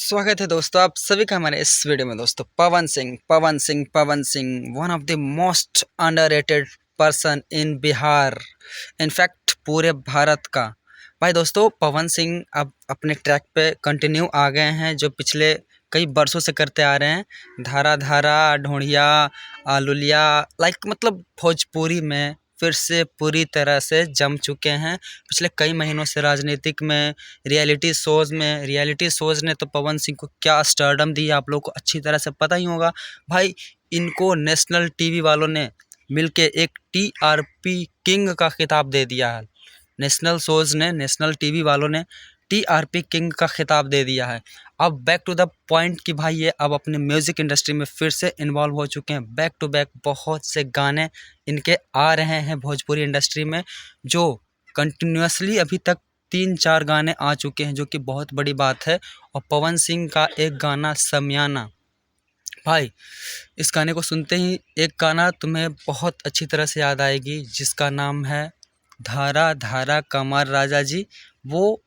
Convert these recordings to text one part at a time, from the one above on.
स्वागत है दोस्तों आप सभी का हमारे इस वीडियो में। दोस्तों Pawan Singh one of the most underrated person in Bihar, in fact पूरे भारत का। भाई दोस्तों पवन सिंह अब अपने ट्रैक पे कंटिन्यू आ गए हैं जो पिछले कई वर्षों से करते आ रहे हैं। धारा धारा ढोढ़िया आलूलिया मतलब भोजपुरी में फिर से पूरी तरह से जम चुके हैं। पिछले कई महीनों से राजनीतिक में रियलिटी शोज़ ने तो पवन सिंह को क्या स्टारडम दी आप लोगों को अच्छी तरह से पता ही होगा। भाई इनको नेशनल टीवी वालों ने मिलके एक टीआरपी किंग का खिताब दे दिया है। नेशनल टीवी वालों ने टीआरपी किंग का खिताब दे दिया है। अब बैक टू द पॉइंट कि भाई ये अब अपने म्यूज़िक इंडस्ट्री में फिर से इन्वॉल्व हो चुके हैं। बैक टू बैक बहुत से गाने इनके आ रहे हैं भोजपुरी इंडस्ट्री में, जो कंटिन्यूसली अभी तक 3-4 गाने आ चुके हैं, जो कि बहुत बड़ी बात है। और पवन सिंह का एक गाना समियाना, भाई इस गाने को सुनते ही एक गाना तुम्हें बहुत अच्छी तरह से याद आएगी जिसका नाम है धारा धारा कमर राजा जी। वो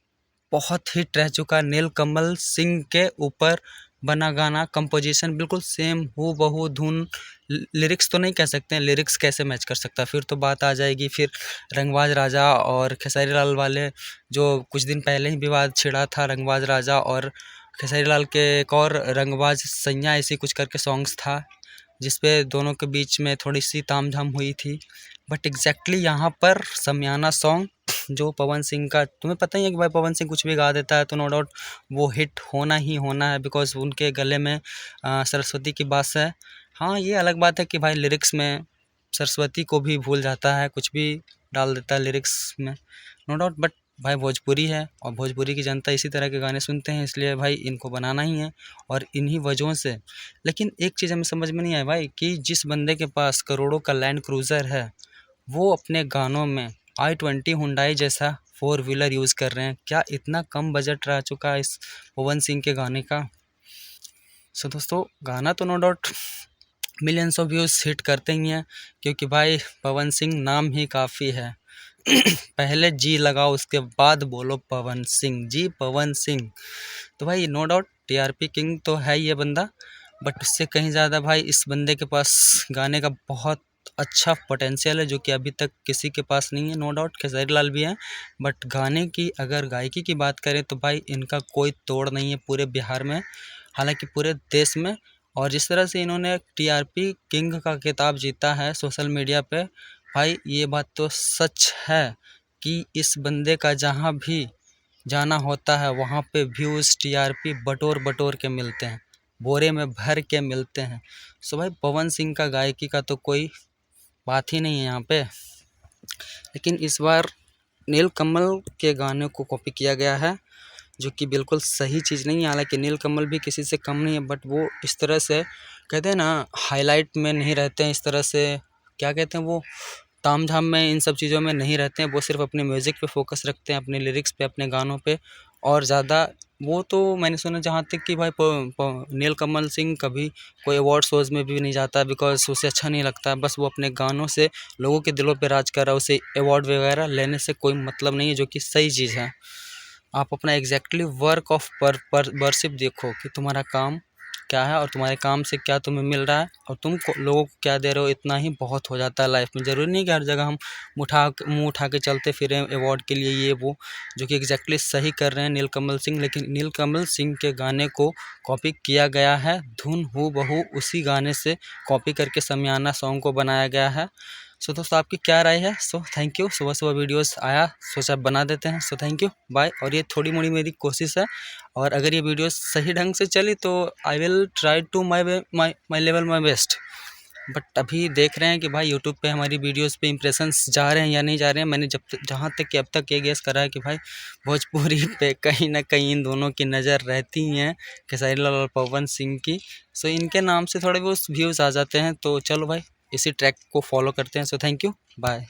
बहुत हिट रह चुका। नीलकमल सिंह के ऊपर बना गाना, कंपोजिशन बिल्कुल सेम हूबहू धुन। लिरिक्स तो नहीं कह सकते हैं, लिरिक्स कैसे मैच कर सकता, फिर तो बात आ जाएगी फिर रंगबाज राजा और खेसारी लाल वाले, जो कुछ दिन पहले ही विवाद छिड़ा था। रंगबाज राजा और खेसारी लाल के एक और रंगबाज सैया ऐसी कुछ करके सॉन्ग्स था, जिसपे दोनों के बीच में थोड़ी सी तामझाम हुई थी। बट एग्जैक्टली यहाँ पर समियाना सॉन्ग जो पवन सिंह का, तुम्हें पता ही है कि भाई पवन सिंह कुछ भी गा देता है तो नो डाउट वो हिट होना ही होना है, बिकॉज उनके गले में सरस्वती की बात है। हाँ ये अलग बात है कि भाई लिरिक्स में सरस्वती को भी भूल जाता है, कुछ भी डाल देता है लिरिक्स में, नो डाउट। बट भाई भोजपुरी है और भोजपुरी की जनता इसी तरह के गाने सुनते हैं, इसलिए भाई इनको बनाना ही है और इन्हीं वजहों से। लेकिन एक चीज़ हमें समझ में नहीं आया भाई कि जिस बंदे के पास करोड़ों का लैंड क्रूज़र है, वो अपने गानों में i20 हुंडई जैसा 4 व्हीलर यूज़ कर रहे हैं। क्या इतना कम बजट रह चुका है इस पवन सिंह के गाने का? सो दोस्तों गाना तो no doubt millions of views hit करते ही हैं, क्योंकि भाई पवन सिंह नाम ही काफ़ी है। पहले जी लगाओ उसके बाद बोलो पवन सिंह, जी पवन सिंह। तो भाई नो डाउट टीआरपी किंग तो है ये बंदा, बट उससे कहीं ज़्यादा भाई इस बंदे के पास गाने का बहुत अच्छा पोटेंशियल है, जो कि अभी तक किसी के पास नहीं है। नो डाउट खेसारी लाल भी हैं, बट गाने की अगर गायकी की बात करें तो भाई इनका कोई तोड़ नहीं है पूरे बिहार में, हालांकि पूरे देश में। और जिस तरह से इन्होंने टीआरपी किंग का खिताब जीता है सोशल मीडिया पे, भाई ये बात तो सच है कि इस बंदे का जहाँ भी जाना होता है वहाँ पे व्यूज़ टीआरपी बटोर बटोर के मिलते हैं, बोरे में भर के मिलते हैं। सो भाई पवन सिंह का गायकी का तो कोई बात ही नहीं है यहाँ पे। लेकिन इस बार नीलकमल के गाने को कॉपी किया गया है, जो कि बिल्कुल सही चीज़ नहीं है। हालांकि नीलकमल भी किसी से कम नहीं है, बट वो इस तरह से कहते हैं ना, हाईलाइट में नहीं रहते हैं। इस तरह से क्या कहते हैं, वो तामझाम में इन सब चीज़ों में नहीं रहते हैं। वो सिर्फ अपने म्यूज़िक पे फोकस रखते हैं, अपने लिरिक्स पे, अपने गानों पे। और ज़्यादा वो तो मैंने सुना जहाँ तक कि भाई नीलकमल सिंह कभी कोई अवार्ड शोज़ में भी नहीं जाता, बिकॉज उसे अच्छा नहीं लगता। बस वो अपने गानों से लोगों के दिलों पे राज कर रहा है, उसे अवार्ड वगैरह लेने से कोई मतलब नहीं है, जो कि सही चीज़ है। आप अपना एग्जैक्टली वर्क ऑफ वर्शिप देखो कि तुम्हारा काम क्या है और तुम्हारे काम से क्या तुम्हें मिल रहा है और तुम लोगों को क्या दे रहे हो, इतना ही बहुत हो जाता है लाइफ में। ज़रूरी नहीं कि हर जगह हम मुँह उठा के चलते फिरें अवार्ड के लिए ये वो, जो कि एग्जैक्टली सही कर रहे हैं नीलकमल सिंह। लेकिन नीलकमल सिंह के गाने को कॉपी किया गया है, धुन हूबहू उसी गाने से कॉपी करके समियाना सॉन्ग को बनाया गया है। सो दोस्तों आपकी क्या राय है? So thank you. सुबह सुबह वीडियोस आया, सोचा बना देते हैं। So thank you, bye. और ये थोड़ी मोड़ी मेरी कोशिश है, और अगर ये वीडियो सही ढंग से चली तो I will try to my level my best. But अभी देख रहे हैं कि भाई यूट्यूब पे हमारी वीडियोस पे इंप्रेशंस जा रहे हैं या नहीं जा रहे हैं। मैंने जहाँ तक कि अब तक ये गेस करा है कि भाई भोजपुरी पे कहीं ना कहीं इन दोनों की नज़र रहती हैं, खेसारी लाल और पवन सिंह की। सो इनके नाम से थोड़े बहुत व्यूज़ आ जाते हैं। तो चलो भाई इसी ट्रैक को फॉलो करते हैं। So thank you, bye.